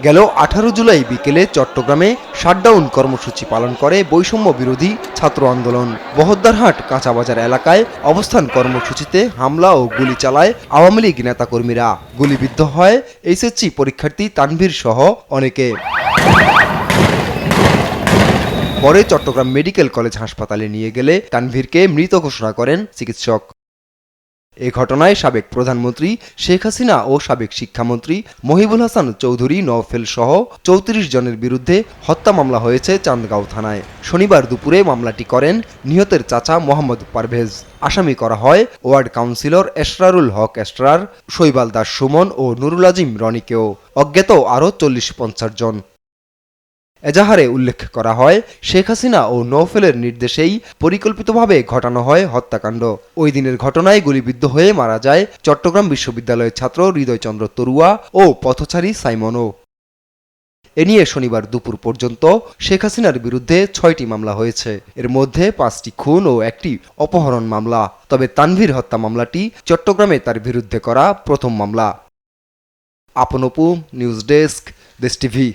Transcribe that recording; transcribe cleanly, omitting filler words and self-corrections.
গেল 18 জুলাই বিকেলে চট্টগ্রামে শাটডাউন কর্মসূচি পালন করে বৈষম্য বিরোধী ছাত্র আন্দোলন। বহদ্দারহাট কাঁচাবাজার এলাকায় অবস্থান কর্মসূচিতে হামলা ও গুলি চালায় আওয়ামী লীগ নেতাকর্মীরা। গুলিবিদ্ধ হয় এইচএসসি পরীক্ষার্থী তানভীর সহ অনেকে। পরে চট্টগ্রাম মেডিকেল কলেজ হাসপাতালে নিয়ে গেলে তানভীরকে মৃত ঘোষণা করেন চিকিৎসক। এ ঘটনায় সাবেক প্রধানমন্ত্রী শেখ হাসিনা ও সাবেক শিক্ষামন্ত্রী মহিবুল হাসান চৌধুরী নওফেল সহ 34 জনের বিরুদ্ধে হত্যা মামলা হয়েছে চান্দগাঁও থানায়। শনিবার দুপুরে মামলাটি করেন নিহতের চাচা মোহাম্মদ পারভেজ। আসামি করা হয় ওয়ার্ড কাউন্সিলর এসরারুল হক এসরার, শৈবাল দাস সুমন ও নুরুল আজিম রনিকেও। অজ্ঞাত আরও 40-50 জন। এজাহারে উল্লেখ করা হয়, শেখ হাসিনা ও নওফেলের নির্দেশেই পরিকল্পিতভাবে ঘটানো হয় হত্যাকাণ্ড। ওই দিনের ঘটনায় গুলিবিদ্ধ হয়ে মারা যায় চট্টগ্রাম বিশ্ববিদ্যালয়ের ছাত্র হৃদয়চন্দ্র তরুয়া ও পথচারী সাইমনও। এ নিয়ে শনিবার দুপুর পর্যন্ত শেখ হাসিনার বিরুদ্ধে 6টি মামলা হয়েছে। এর মধ্যে 5টি খুন ও 1টি অপহরণ মামলা। তবে তানভীর হত্যা মামলাটি চট্টগ্রামে তার বিরুদ্ধে করা প্রথম মামলা। আপন অপু, নিউজ ডেস্ক, দেশ টিভি।